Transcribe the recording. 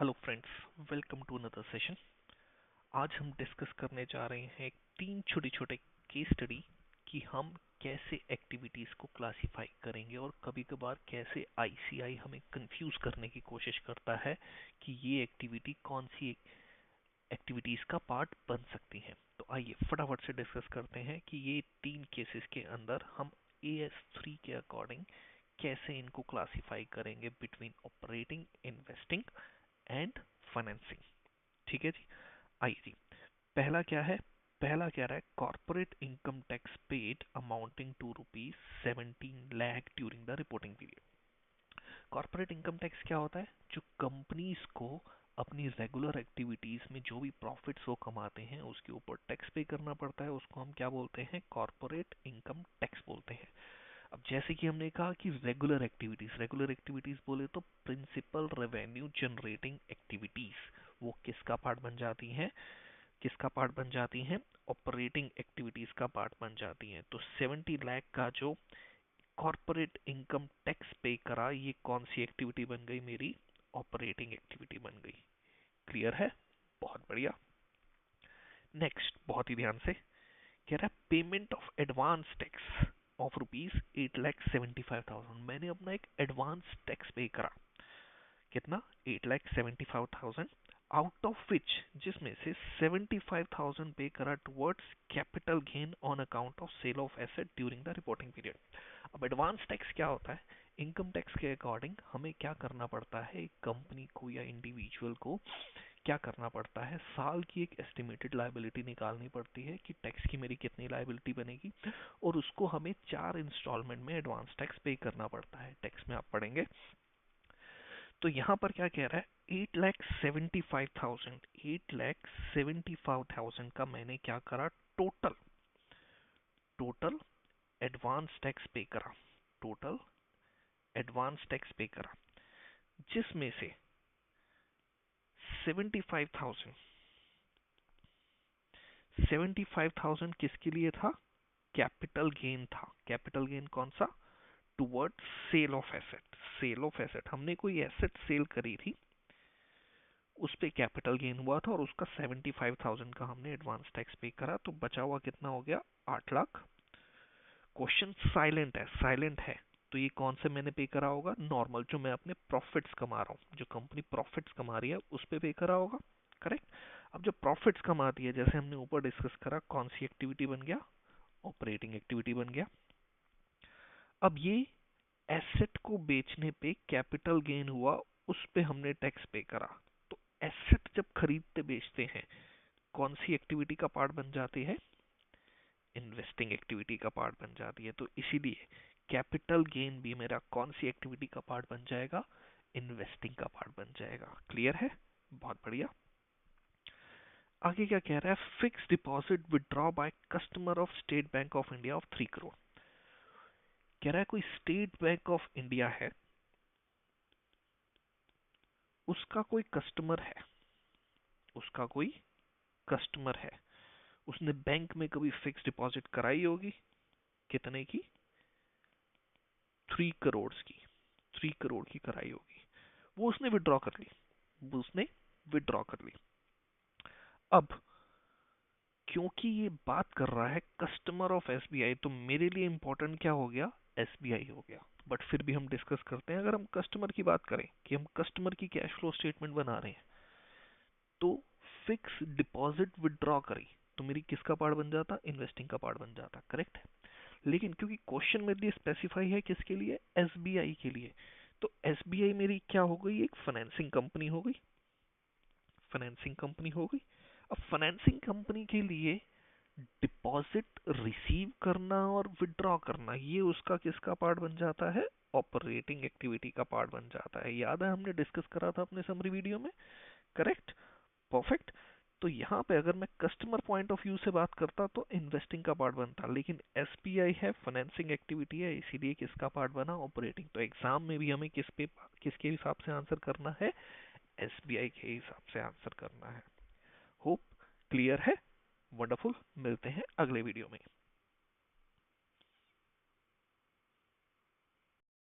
Hello friends, welcome to another session. आज हम discuss करने जा रहे हैं तीन छोटे छोटे केस स्टडी कि हम कैसे एक्टिविटीज़ को क्लासिफाई करेंगे और कभी कभार कैसे आईसीआई हमें कंफ्यूज करने की कोशिश करता है कि ये एक्टिविटी कौन सी एक्टिविटीज़ का पार्ट बन सकती है। तो आइए फटाफट से डिस्कस करते हैं कि ये तीन केसेस के अंदर हम AS3 के अकॉर्डिंग कैसे इनको क्लासिफाई करेंगे between operating, investing and financing. ठीक है जी। आइए जी, पहला क्या है? पहला कह रहा है corporate income tax paid amounting to ₹17 lakh during the reporting period. Corporate income tax क्या होता है? जो कंपनीज को अपनी रेगुलर एक्टिविटीज में जो भी प्रॉफिट्स वो कमाते हैं उसके ऊपर टैक्स पे करना पड़ता है, उसको हम क्या बोलते हैं? कॉर्पोरेट इनकम टैक्स बोलते हैं। अब जैसे कि हमने कहा कि रेगुलर एक्टिविटीज बोले तो प्रिंसिपल रेवेन्यू जनरेटिंग एक्टिविटीज वो किसका पार्ट बन जाती हैं? किसका पार्ट बन जाती हैं? ऑपरेटिंग एक्टिविटीज का पार्ट बन जाती हैं। तो 70 लाख का जो कॉर्पोरेट इनकम टैक्स पे करा, ये कौन सी एक्टिविटी बन गई? मेरी ऑपरेटिंग एक्टिविटी बन गई। क्लियर है? बहुत बढ़िया। नेक्स्ट, बहुत ही ध्यान से कह रहा है payment of advance tax of ₹8,75,000। मैंने अपना एक एडवांस टैक्स पे करा। कितना? 8,75,000। आउट ऑफ विच, जिसमें से 75,000 पे करा towards capital gain on account of sale of asset during the reporting period. अब एडवांस टैक्स क्या होता है? इनकम टैक्स के अकॉर्डिंग हमें क्या करना पड़ता है? कंपनी को या इंडिविजुअल को क्या करना पड़ता है? साल की एक एस्टिमेटेड लायबिलिटी निकालनी पड़ती है कि टैक्स की मेरी कितनी लायबिलिटी बनेगी, और उसको हमें 4 इंस्टॉलमेंट में एडवांस टैक्स पे करना पड़ता है। टैक्स में आप पढ़ेंगे। तो यहाँ पर क्या कह रहा है? 8,75,000 का मैंने क्या करा? टोटल टोटल एडवांस टैक्स पे करा। टोटल एडवांस टैक्स पे करा, जिसमें से 75,000 75,000 किसके लिए था? कैपिटल गेन था। कैपिटल गेन कौन सा? Toward sale of asset. Sale of asset, हमने कोई एसेट सेल करी थी, उस पे कैपिटल गेन हुआ था और उसका 75,000 का हमने एडवांस टैक्स पे करा। तो बचा हुआ कितना हो गया? 8 लाख। क्वेश्चन साइलेंट है, साइलेंट है। तो ये कौन से मैंने पे करा होगा? नॉर्मल, जो मैं अपने प्रॉफिट्स कमा रहा हूँ, जो कंपनी प्रॉफिट्स कमा रही है उस पे करा होगा। करेक्ट। अब जब प्रॉफिट्स कमाती है, जैसे हमने ऊपर डिस्कस करा, कौन सी एक्टिविटी बन गया? ऑपरेटिंग एक्टिविटी बन गया। अब ये एसेट को बेचने पे कैपिटल गेन हुआ, उस पे हमने टैक्स पे करा। तो एसेट जब खरीदते बेचते हैं, कौन सी एक्टिविटी का पार्ट बन जाती है? इन्वेस्टिंग एक्टिविटी का पार्ट बन जाती है। तो इसीलिए कैपिटल गेन भी मेरा कौन सी एक्टिविटी का पार्ट बन जाएगा? इन्वेस्टिंग का पार्ट बन जाएगा। क्लियर है? बहुत बढ़िया। आगे क्या कह रहा है? Fix deposit withdraw by customer of state bank of India of 3 crore. कह रहा है कोई स्टेट बैंक ऑफ इंडिया है, उसका कोई कस्टमर है, उसका कोई कस्टमर है, उसने बैंक में कभी फिक्स डिपॉजिट कराई होगी। कितने की? 3 करोड़ की। 3 करोड़ की कराई होगी। वो उसने विड्रॉ कर ली। वो उसने विड्रॉ कर ली। अब क्योंकि ये बात कर रहा है कस्टमर ऑफ एसबीआई, तो मेरे लिए इंपॉर्टेंट क्या हो गया? एसबीआई हो गया। बट फिर भी हम डिस्कस करते हैं। अगर हम कस्टमर की बात करें कि हम कस्टमर की कैश फ्लो स्टेटमेंट बना रहे हैं, तो फिक्स डिपॉजिट विड्रॉ करी तो मेरी किसका पार्ट बन जाता? इन्वेस्टिंग का पार्ट बन जाता। करेक्ट है। लेकिन क्योंकि क्वेश्चन मेरे लिए स्पेसिफाई है किसके लिए? एसबीआई के लिए। तो एसबीआई मेरी क्या हो गई? एक फाइनेंसिंग कंपनी हो गई। फाइनेंसिंग कंपनी हो गई। अब फाइनेंसिंग कंपनी के लिए डिपॉजिट रिसीव करना और विड्रॉ करना, ये उसका किसका पार्ट बन जाता है? ऑपरेटिंग एक्टिविटी का पार्ट बन जाता है। याद है हमने डिस्कस करा था अपने समरी वीडियो में। करेक्ट। परफेक्ट। तो यहाँ पे अगर मैं कस्टमर पॉइंट ऑफ व्यू से बात करता तो इन्वेस्टिंग का पार्ट बनता, लेकिन एसबीआई है, फाइनेंसिंग एक्टिविटी है, इसीलिए किसका पार्ट बना? ऑपरेटिंग। तो एग्जाम में भी हमें किसके हिसाब से आंसर करना है? एसबीआई के हिसाब से आंसर करना है। होप क्लियर है? वंडरफुल। मिलते हैं अगले वीडियो में।